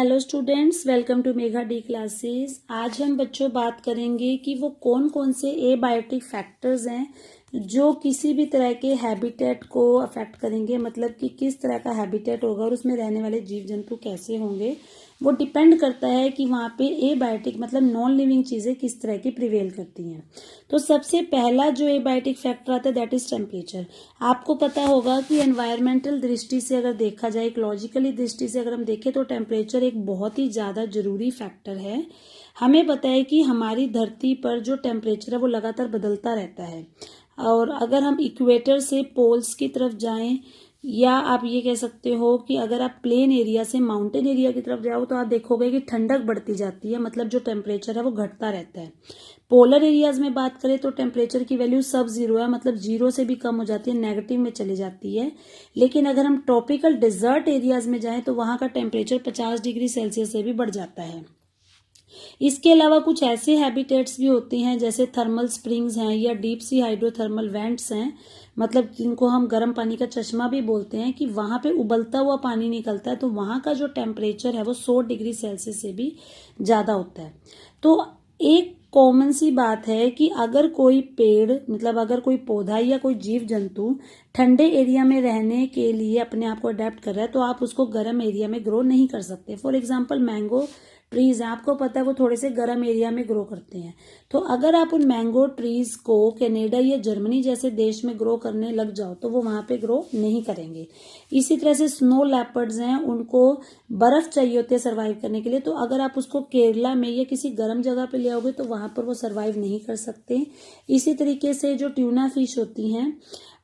Hello students, welcome to mega D classes. आज हम बच्चों बात करेंगे कि वो कौन कौन से एबायोटिक फैक्टर्स हैं जो किसी भी तरह के हैबिटेट को अफेक्ट करेंगे। मतलब कि किस तरह का हैबिटेट होगा और उसमें रहने वाले जीव जंतु कैसे होंगे, वो डिपेंड करता है कि वहाँ पे एबायोटिक मतलब नॉन लिविंग चीज़ें किस तरह की प्रिवेल करती हैं। तो सबसे पहला जो एबायोटिक फैक्टर आता है दैट इज टेम्परेचर। आपको पता होगा कि एनवायरमेंटल दृष्टि से अगर देखा जाए, इकोलॉजिकली दृष्टि से अगर हम देखें तो टेम्परेचर एक बहुत ही ज़्यादा जरूरी फैक्टर है। हमें पता है कि हमारी धरती पर जो टेम्परेचर है वो लगातार बदलता रहता है। और अगर हम इक्वेटर से पोल्स की तरफ जाएं, या आप ये कह सकते हो कि अगर आप प्लेन एरिया से माउंटेन एरिया की तरफ जाओ तो आप देखोगे कि ठंडक बढ़ती जाती है, मतलब जो टेम्परेचर है वो घटता रहता है। पोलर एरियाज में बात करें तो टेम्परेचर की वैल्यू सब जीरो है, मतलब जीरो से भी कम हो जाती है, नेगेटिव में चली जाती है। लेकिन अगर हम ट्रॉपिकल डिजर्ट एरियाज में जाएं तो वहां का टेम्परेचर 50 डिग्री सेल्सियस से भी बढ़ जाता है। इसके अलावा कुछ ऐसे हैबिटेट्स भी होते हैं जैसे थर्मल स्प्रिंग्स हैं या डीप सी हाइड्रोथर्मल वेंट्स हैं, मतलब जिनको हम गर्म पानी का चश्मा भी बोलते हैं, कि वहां पे उबलता हुआ पानी निकलता है तो वहां का जो टेम्परेचर है वो 100 डिग्री सेल्सियस से भी ज्यादा होता है। तो एक कॉमन सी बात है कि अगर कोई पेड़ मतलब अगर कोई पौधा या कोई जीव जंतु ठंडे एरिया में रहने के लिए अपने आप को अडेप्ट कर रहा है तो आप उसको गर्म एरिया में ग्रो नहीं कर सकते। फॉर एग्जाम्पल मैंगो ट्रीज हैं, आपको पता है वो थोड़े से गर्म एरिया में ग्रो करते हैं। तो अगर आप उन मैंगो ट्रीज को कनाडा या जर्मनी जैसे देश में ग्रो करने लग जाओ तो वो वहां पे ग्रो नहीं करेंगे। इसी तरह से स्नो लेपर्ड्स हैं, उनको बर्फ चाहिए होती है सर्वाइव करने के लिए, तो अगर आप उसको केरला में या किसी गर्म जगह पे ले आओगे तो वहां पर वो सर्वाइव नहीं कर सकते। इसी तरीके से जो ट्यूना फिश होती हैं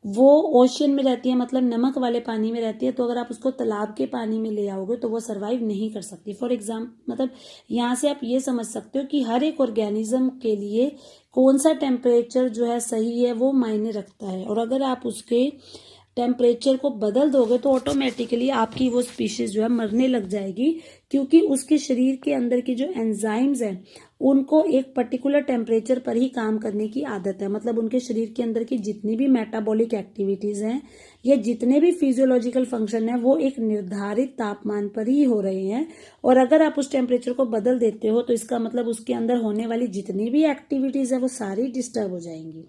वो ओशियन में रहती है, मतलब नमक वाले पानी में रहती है, तो अगर आप उसको तालाब के पानी में ले आओगे तो वो सर्वाइव नहीं कर सकती। फॉर एग्जाम्पल मतलब यहाँ से आप ये समझ सकते हो कि हर एक ऑर्गेनिज्म के लिए कौन सा टेम्परेचर जो है सही है वो मायने रखता है। और अगर आप उसके टेम्परेचर को बदल दोगे तो ऑटोमेटिकली आपकी वो स्पीशीज जो है मरने लग जाएगी, क्योंकि उसके शरीर के अंदर की जो एंजाइम्स हैं उनको एक पर्टिकुलर टेम्परेचर पर ही काम करने की आदत है। मतलब उनके शरीर के अंदर की जितनी भी मेटाबॉलिक एक्टिविटीज हैं या जितने भी फिजियोलॉजिकल फंक्शन है वो एक निर्धारित तापमान पर ही हो रहे हैं। और अगर आप उस टेम्परेचर को बदल देते हो तो इसका मतलब उसके अंदर होने वाली जितनी भी एक्टिविटीज है वो सारी डिस्टर्ब हो जाएंगी।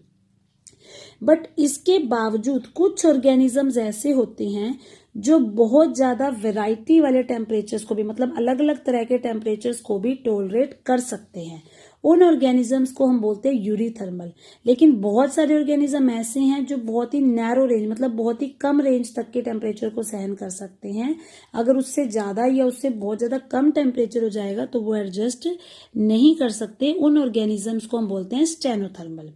बट इसके बावजूद कुछ ऑर्गेनिजम्स ऐसे होते हैं जो बहुत ज्यादा वैरायटी वाले टेम्परेचर्स को भी, मतलब अलग अलग तरह के टेम्परेचर्स को भी टॉलरेट कर सकते हैं। उन ऑर्गेनिजम्स को हम बोलते हैं यूरीथर्मल। लेकिन बहुत सारे ऑर्गेनिज्म ऐसे हैं जो बहुत ही नैरो रेंज मतलब बहुत ही कम रेंज तक के टेम्परेचर को सहन कर सकते हैं। अगर उससे ज्यादा या उससे बहुत ज्यादा कम टेम्परेचर हो जाएगा तो वो एडजस्ट नहीं कर सकते। उन ऑर्गेनिजम्स को हम बोलते हैं स्टेनोथर्मल।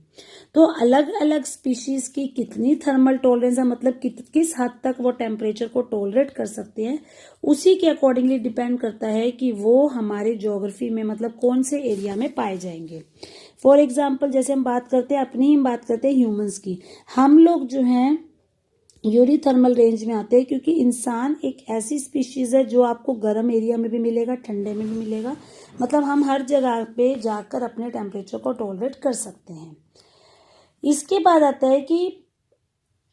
तो अलग अलग स्पीशीज की कितनी थर्मल टॉलरेंस है, मतलब किस हद तक वो टेम्परेचर को टॉलरेट कर सकते हैं, उसी के अकॉर्डिंगली डिपेंड करता है कि वो हमारे ज्योग्राफी में मतलब कौन से एरिया में पाए जाएंगे। फॉर एग्जाम्पल जैसे हम बात करते हैं अपनी ही बात करते हैं ह्यूमंस की, हम लोग जो हैं यूरीथर्मल रेंज में आते हैं क्योंकि इंसान एक ऐसी स्पीशीज है जो आपको गर्म एरिया में भी मिलेगा, ठंडे में भी मिलेगा, मतलब हम हर जगह पे जाकर अपने टेम्परेचर को टॉलरेट कर सकते हैं। इसके बाद आता है कि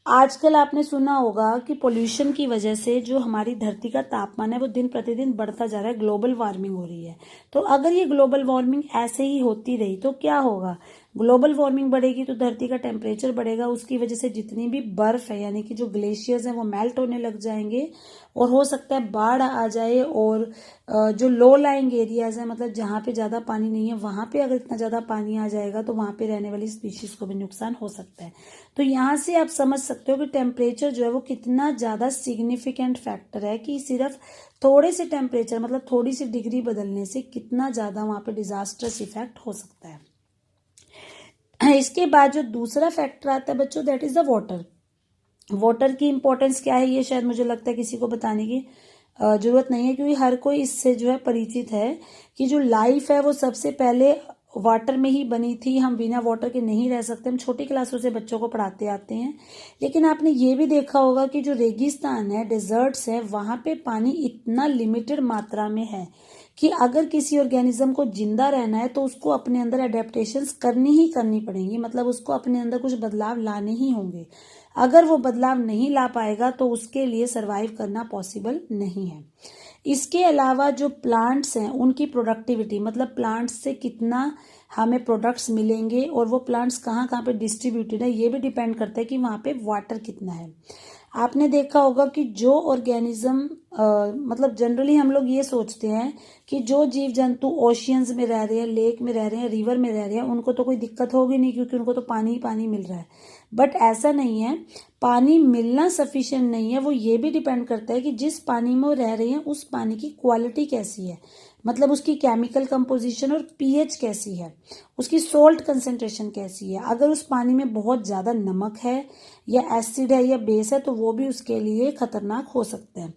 आजकल आपने सुना होगा कि पोल्यूशन की वजह से जो हमारी धरती का तापमान है वो दिन प्रतिदिन बढ़ता जा रहा है, ग्लोबल वार्मिंग हो रही है। तो अगर ये ग्लोबल वार्मिंग ऐसे ही होती रही तो क्या होगा, ग्लोबल वार्मिंग बढ़ेगी तो धरती का टेम्परेचर बढ़ेगा, उसकी वजह से जितनी भी बर्फ है यानी कि जो ग्लेशियर्स हैं वो मेल्ट होने लग जाएंगे और हो सकता है बाढ़ आ जाए। और जो लो लाइंग एरियाज है मतलब जहाँ पे ज्यादा पानी नहीं है वहां पे अगर इतना ज्यादा पानी आ जाएगा तो वहां पे रहने वाली स्पीशीज को भी नुकसान हो सकता है। तो यहाँ से आप समझ सकते हो कि टेम्परेचर जो है वो कितना ज्यादा सिग्निफिकेंट फैक्टर है, कि सिर्फ थोड़े से टेम्परेचर मतलब थोड़ी सी डिग्री बदलने से कितना ज्यादा वहां पे डिजास्टर्स इफेक्ट हो सकता है। इसके बाद जो दूसरा फैक्टर आता है बच्चों that is the water. Water की इंपॉर्टेंस क्या है ये शायद मुझे लगता है किसी को बताने की जरूरत नहीं है, क्योंकि हर कोई इससे जो है परिचित है कि जो लाइफ है वो सबसे पहले वाटर में ही बनी थी। हम बिना वाटर के नहीं रह सकते, हम छोटी क्लासों से बच्चों को पढ़ाते आते हैं। लेकिन आपने ये भी देखा होगा कि जो रेगिस्तान है, डेजर्ट्स है, वहां पे पानी इतना लिमिटेड मात्रा में है कि अगर किसी ऑर्गेनिज्म को जिंदा रहना है तो उसको अपने अंदर एडेप्टेशंस करनी ही करनी पड़ेंगी, मतलब उसको अपने अंदर कुछ बदलाव लाने ही होंगे। अगर वो बदलाव नहीं ला पाएगा तो उसके लिए सरवाइव करना पॉसिबल नहीं है। इसके अलावा जो प्लांट्स हैं उनकी प्रोडक्टिविटी, मतलब प्लांट्स से कितना हमें प्रोडक्ट्स मिलेंगे और वो प्लांट्स कहाँ कहाँ पे डिस्ट्रीब्यूटेड है, ये भी डिपेंड करता है कि वहाँ पे वाटर कितना है। आपने देखा होगा कि जो ऑर्गेनिज्म मतलब जनरली हम लोग ये सोचते हैं कि जो जीव जंतु ओशियंस में रह रहे हैं, लेक में रह रहे हैं, रिवर में रह रहे हैं, उनको तो कोई दिक्कत होगी नहीं क्योंकि उनको तो पानी ही पानी मिल रहा है। बट ऐसा नहीं है, पानी मिलना सफिशिएंट नहीं है। वो ये भी डिपेंड करता है कि जिस पानी में वो रह रहे हैं उस पानी की क्वालिटी कैसी है, मतलब उसकी केमिकल कंपोजिशन और पीएच कैसी है, उसकी सोल्ट कंसेंट्रेशन कैसी है। अगर उस पानी में बहुत ज़्यादा नमक है या एसिड है या बेस है तो वो भी उसके लिए खतरनाक हो सकते हैं।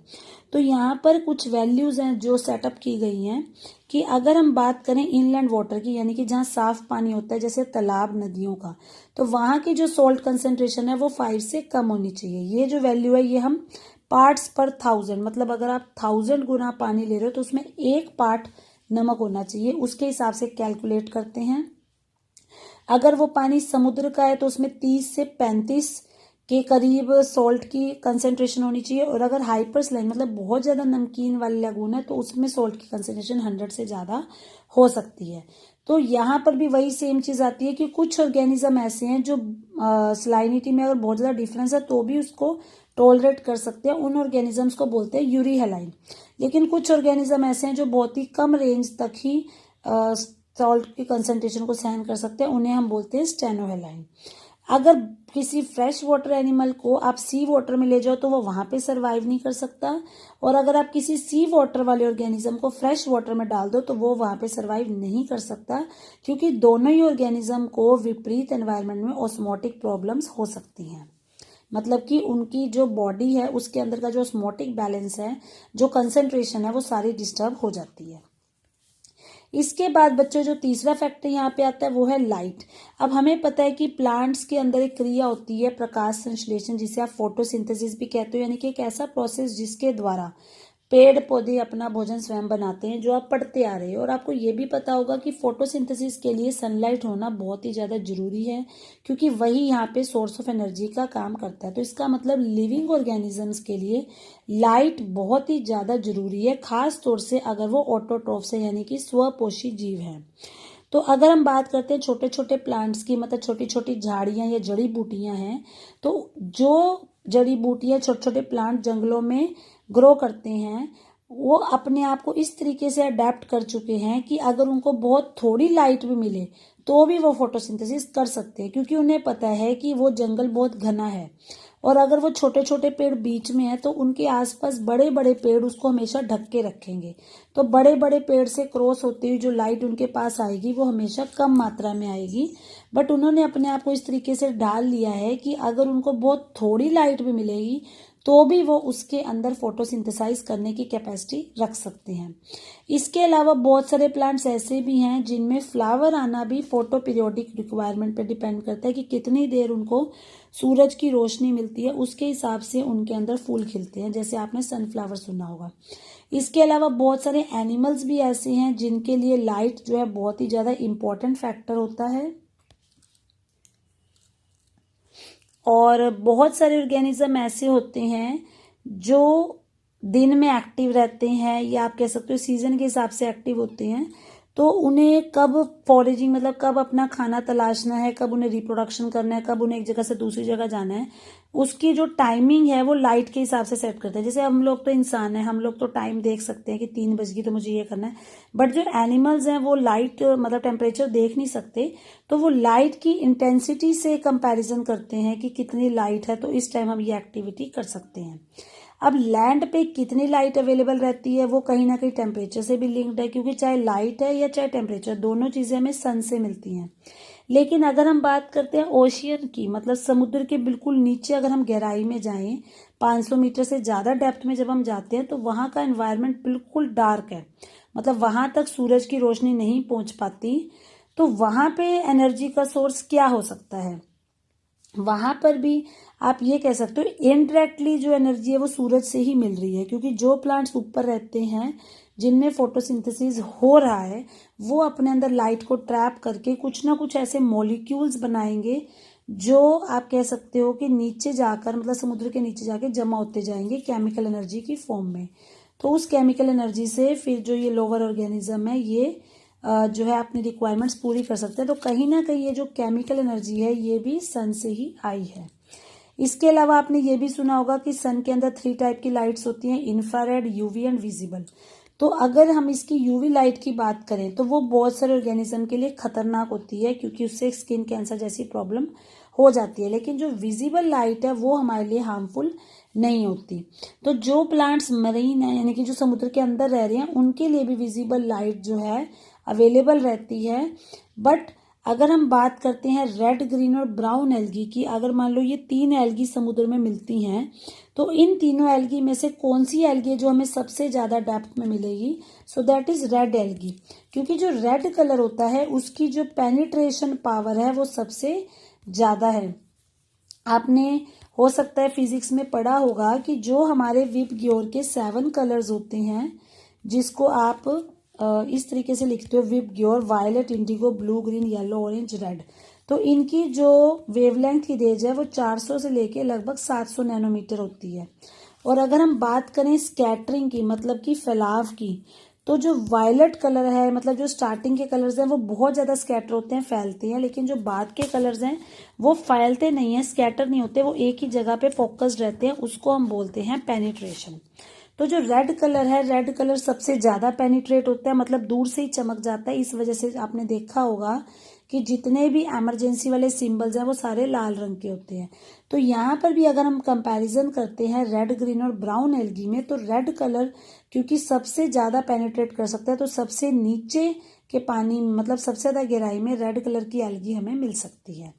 तो यहाँ पर कुछ वैल्यूज़ हैं जो सेटअप की गई हैं कि अगर हम बात करें इनलैंड वाटर की, यानी कि जहाँ साफ पानी होता है जैसे तालाब नदियों का, तो वहाँ की जो सोल्ट कंसेंट्रेशन है वो 5 से कम होनी चाहिए। ये जो वैल्यू है ये हम पार्ट्स पर 1000, मतलब अगर आप 1000 गुना पानी ले रहे हो तो उसमें 1 पार्ट नमक होना चाहिए, उसके हिसाब से कैलकुलेट करते हैं। अगर वो पानी समुद्र का है तो उसमें 30 से 35 के करीब सॉल्ट की कंसेंट्रेशन होनी चाहिए, और अगर हाइपरसलाइन मतलब बहुत ज़्यादा नमकीन वाली लगून है तो उसमें सॉल्ट की कंसेंट्रेशन 100 से ज़्यादा हो सकती है। तो यहाँ पर भी वही सेम चीज़ आती है कि कुछ ऑर्गेनिज्म ऐसे हैं जो सलाइनिटी में अगर बहुत ज़्यादा डिफरेंस है तो भी उसको टॉलरेट कर सकते हैं, उन ऑर्गेनिजम्स को बोलते हैं यूरी हेलाइन। लेकिन कुछ ऑर्गेनिज्म ऐसे हैं जो बहुत ही कम रेंज तक ही सॉल्ट की कंसेंट्रेशन को सहन कर सकते हैं, उन्हें हम बोलते हैं स्टेनोहेलाइन। अगर किसी फ्रेश वाटर एनिमल को आप सी वाटर में ले जाओ तो वो वहां पे सरवाइव नहीं कर सकता, और अगर आप किसी सी वाटर वाले ऑर्गेनिज्म को फ्रेश वाटर में डाल दो तो वो वहां पे सरवाइव नहीं कर सकता, क्योंकि दोनों ही ऑर्गेनिज्म को विपरीत एनवायरनमेंट में ऑस्मोटिक प्रॉब्लम्स हो सकती हैं। मतलब कि उनकी जो बॉडी है उसके अंदर का जो ऑस्मोटिक बैलेंस है, जो कंसेंट्रेशन है, वो सारी डिस्टर्ब हो जाती है। इसके बाद बच्चों जो तीसरा फैक्टर यहाँ पे आता है वो है लाइट। अब हमें पता है कि प्लांट्स के अंदर एक क्रिया होती है प्रकाश संश्लेषण, जिसे आप फोटोसिंथेसिस भी कहते हो, यानी कि एक ऐसा प्रोसेस जिसके द्वारा पेड़ पौधे अपना भोजन स्वयं बनाते हैं, जो आप पढ़ते आ रहे हो। और आपको ये भी पता होगा कि फोटोसिंथेसिस के लिए सनलाइट होना बहुत ही ज़्यादा जरूरी है, क्योंकि वही यहाँ पे सोर्स ऑफ एनर्जी का काम करता है। तो इसका मतलब लिविंग ऑर्गेनिजम्स के लिए लाइट बहुत ही ज़्यादा जरूरी है, खास तौर से अगर वो ऑटोट्रॉफ्स है, यानी कि स्वपोषी जीव हैं। तो अगर हम बात करते हैं छोटे छोटे प्लांट्स की, मतलब छोटी छोटी झाड़ियाँ या जड़ी बूटियाँ हैं, तो जो जड़ी बूटियाँ छोटे छोटे प्लांट जंगलों में ग्रो करते हैं वो अपने आप को इस तरीके से अडेप्ट कर चुके हैं कि अगर उनको बहुत थोड़ी लाइट भी मिले तो भी वो फोटोसिंथेसिस कर सकते हैं, क्योंकि उन्हें पता है कि वो जंगल बहुत घना है, और अगर वो छोटे छोटे पेड़ बीच में है तो उनके आसपास बड़े बड़े पेड़ उसको हमेशा ढक के रखेंगे। तो बड़े बड़े पेड़ से क्रॉस होती हुई जो लाइट उनके पास आएगी वो हमेशा कम मात्रा में आएगी, बट उन्होंने अपने आप को इस तरीके से ढाल लिया है कि अगर उनको बहुत थोड़ी लाइट भी मिलेगी तो भी वो उसके अंदर फोटोसिंथेसाइज करने की कैपेसिटी रख सकते हैं। इसके अलावा बहुत सारे प्लांट्स ऐसे भी हैं जिनमें फ्लावर आना भी फोटो पीरियोडिक रिक्वायरमेंट पर डिपेंड करता है कि कितनी देर उनको सूरज की रोशनी मिलती है, उसके हिसाब से उनके अंदर फूल खिलते हैं, जैसे आपने सनफ्लावर सुना होगा। इसके अलावा बहुत सारे एनिमल्स भी ऐसे हैं जिनके लिए लाइट जो है बहुत ही ज़्यादा इम्पोर्टेंट फैक्टर होता है, और बहुत सारे ऑर्गेनिज्म ऐसे होते हैं जो दिन में एक्टिव रहते हैं, या आप कह सकते हो सीजन के हिसाब से एक्टिव होते हैं। तो उन्हें कब फॉरेजिंग मतलब कब अपना खाना तलाशना है, कब उन्हें रिप्रोडक्शन करना है, कब उन्हें एक जगह से दूसरी जगह जाना है, उसकी जो टाइमिंग है वो लाइट के हिसाब से सेट करते हैं। जैसे हम लोग तो इंसान हैं, हम लोग तो टाइम देख सकते हैं कि 3 बज गई तो मुझे ये करना है, बट जो एनिमल्स हैं वो लाइट मतलब टेम्परेचर देख नहीं सकते, तो वो लाइट की इंटेंसिटी से कंपैरिजन करते हैं कि कितनी लाइट है, तो इस टाइम हम ये एक्टिविटी कर सकते हैं। अब लैंड पे कितनी लाइट अवेलेबल रहती है वो कहीं ना कहीं टेम्परेचर से भी लिंक्ड है, क्योंकि चाहे लाइट है या चाहे टेम्परेचर, दोनों चीज़ें हमें सन से मिलती हैं। लेकिन अगर हम बात करते हैं ओशियन की, मतलब समुद्र के बिल्कुल नीचे अगर हम गहराई में जाएं, 500 मीटर से ज़्यादा डेप्थ में जब हम जाते हैं तो वहाँ का एनवायरनमेंट बिल्कुल डार्क है, मतलब वहाँ तक सूरज की रोशनी नहीं पहुँच पाती। तो वहाँ पे एनर्जी का सोर्स क्या हो सकता है? वहां पर भी आप ये कह सकते हो इनडायरेक्टली जो एनर्जी है वो सूरज से ही मिल रही है, क्योंकि जो प्लांट्स ऊपर रहते हैं जिनमें फोटोसिंथेसिस हो रहा है वो अपने अंदर लाइट को ट्रैप करके कुछ ना कुछ ऐसे मॉलिक्यूल्स बनाएंगे जो आप कह सकते हो कि नीचे जाकर मतलब समुद्र के नीचे जाके जमा होते जाएंगे केमिकल एनर्जी की फॉर्म में। तो उस केमिकल एनर्जी से फिर जो ये लोअर ऑर्गेनिज्म है ये जो है अपनी रिक्वायरमेंट्स पूरी कर सकते हैं। तो कहीं ना कहीं ये जो केमिकल एनर्जी है ये भी सन से ही आई है। इसके अलावा आपने ये भी सुना होगा कि सन के अंदर 3 टाइप की लाइट्स होती हैं, इंफ्रारेड, यूवी एंड विजिबल। तो अगर हम इसकी यूवी लाइट की बात करें तो वो बहुत सारे ऑर्गेनिज्म के लिए खतरनाक होती है, क्योंकि उससे स्किन कैंसर जैसी प्रॉब्लम हो जाती है। लेकिन जो विजिबल लाइट है वो हमारे लिए हार्मफुल नहीं होती। तो जो प्लांट्स मरीन है यानी कि जो समुद्र के अंदर रह रहे हैं उनके लिए भी विजिबल लाइट जो है अवेलेबल रहती है। बट अगर हम बात करते हैं रेड, ग्रीन और ब्राउन एल्गी की, अगर मान लो ये 3 एल्गी समुद्र में मिलती हैं तो इन तीनों एल्गी में से कौन सी एल्गी जो हमें सबसे ज्यादा डेप्थ में मिलेगी? So that is red algae, क्योंकि जो रेड कलर होता है उसकी जो पेनिट्रेशन पावर है वो सबसे ज्यादा है। आपने हो सकता है फिजिक्स में पढ़ा होगा कि जो हमारे विबग्योर के 7 कलर्स होते हैं, जिसको आप इस तरीके से लिखते हो VIBGYOR, violet, indigo, blue, green, yellow, orange, red. तो इनकी जो वेवलेंथ की रेंज है वो 400 से लेके लगभग 700 नैनोमीटर होती है। और अगर हम बात करें स्कैटरिंग की, मतलब कि फैलाव की, तो जो वायलेट कलर है, मतलब जो स्टार्टिंग के कलर्स हैं वो बहुत ज्यादा स्कैटर होते हैं, फैलते हैं। लेकिन जो बाद के कलर्स हैं वो फैलते नहीं है, स्कैटर नहीं होते, वो एक ही जगह पे फोकस्ड रहते हैं। उसको हम बोलते हैं पेनिट्रेशन। तो जो रेड कलर है, रेड कलर सबसे ज्यादा पेनिट्रेट होता है, मतलब दूर से ही चमक जाता है। इस वजह से आपने देखा होगा कि जितने भी इमरजेंसी वाले सिंबल्स हैं वो सारे लाल रंग के होते हैं। तो यहाँ पर भी अगर हम कंपैरिजन करते हैं रेड, ग्रीन और ब्राउन एल्गी में, तो रेड कलर क्योंकि सबसे ज्यादा पेनिट्रेट कर सकता है, तो सबसे नीचे के पानी मतलब सबसे ज्यादा गहराई में रेड कलर की एल्गी हमें मिल सकती है।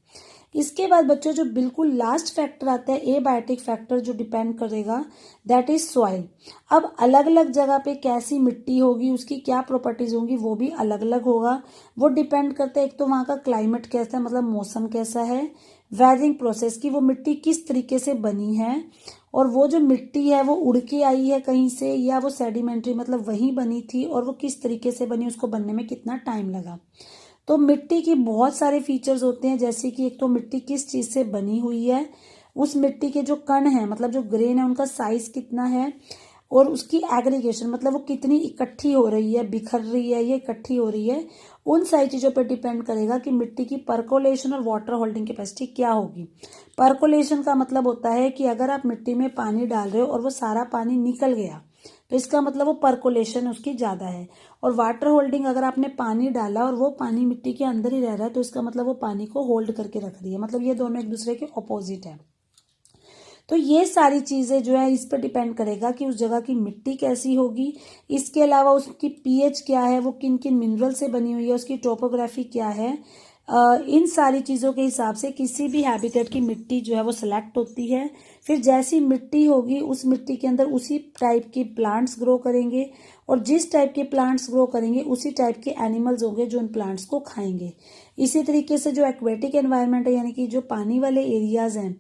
इसके बाद बच्चों जो बिल्कुल लास्ट फैक्टर आता है एबायोटिक फैक्टर, जो डिपेंड करेगा, दैट इज सॉइल। अब अलग अलग जगह पे कैसी मिट्टी होगी, उसकी क्या प्रॉपर्टीज होंगी, वो भी अलग अलग होगा। वो डिपेंड करता है एक तो वहां का क्लाइमेट कैसा है, मतलब मौसम कैसा है, वेदरिंग प्रोसेस की वो मिट्टी किस तरीके से बनी है, और वो जो मिट्टी है वो उड़ के आई है कहीं से या वो सेडिमेंट्री मतलब वहीं बनी थी, और वो किस तरीके से बनी, उसको बनने में कितना टाइम लगा। तो मिट्टी की बहुत सारे फीचर्स होते हैं, जैसे कि एक तो मिट्टी किस चीज से बनी हुई है, उस मिट्टी के जो कण हैं मतलब जो ग्रेन है उनका साइज कितना है, और उसकी एग्रीगेशन मतलब वो कितनी इकट्ठी हो रही है, बिखर रही है, ये इकट्ठी हो रही है। उन सारी चीजों पर डिपेंड करेगा कि मिट्टी की पर्कोलेशन और वाटर होल्डिंग कैपेसिटी क्या होगी। पर्कोलेशन का मतलब होता है कि अगर आप मिट्टी में पानी डाल रहे हो और वो सारा पानी निकल गया तो इसका मतलब वो पर्कोलेशन उसकी ज्यादा है। और वाटर होल्डिंग, अगर आपने पानी डाला और वो पानी मिट्टी के अंदर ही रह रहा है तो इसका मतलब वो पानी को होल्ड करके रख रही है, मतलब ये दोनों एक दूसरे के ऑपोजिट है। तो ये सारी चीजें जो है इस पर डिपेंड करेगा कि उस जगह की मिट्टी कैसी होगी। इसके अलावा उसकी पीएच क्या है, वो किन किन मिनरल से बनी हुई है, उसकी टोपोग्राफी क्या है। इन सारी चीजों के हिसाब से किसी भी हैबिटेट की मिट्टी जो है वो सिलेक्ट होती है। फिर जैसी मिट्टी होगी उस मिट्टी के अंदर उसी टाइप की प्लांट्स ग्रो करेंगे, और जिस टाइप के प्लांट्स ग्रो करेंगे उसी टाइप के एनिमल्स होंगे जो उन प्लांट्स को खाएंगे। इसी तरीके से जो एक्वेटिक एनवायरनमेंट है यानी कि जो पानी वाले एरियाज हैं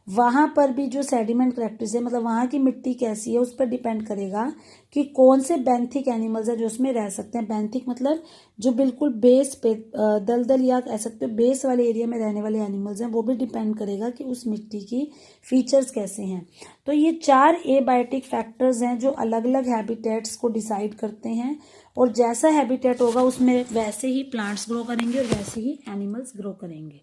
वहां पर भी जो सेडिमेंट करेक्टर्स है, मतलब वहां की मिट्टी कैसी है, उस पर डिपेंड करेगा कि कौन से बेंथिक एनिमल्स है जो उसमें रह सकते हैं। बेंथिक मतलब जो बिल्कुल बेस पे दलदल या कह सकते हो बेस वाले एरिया में रहने वाले एनिमल्स हैं, वो भी डिपेंड करेगा कि उस मिट्टी की फीचर्स कैसे हैं। तो ये 4 एबायोटिक फैक्टर्स हैं जो अलग अलग हैबिटेट्स को डिसाइड करते हैं, और जैसा हैबिटेट होगा उसमें वैसे ही प्लांट्स ग्रो करेंगे और वैसे ही एनिमल्स ग्रो करेंगे।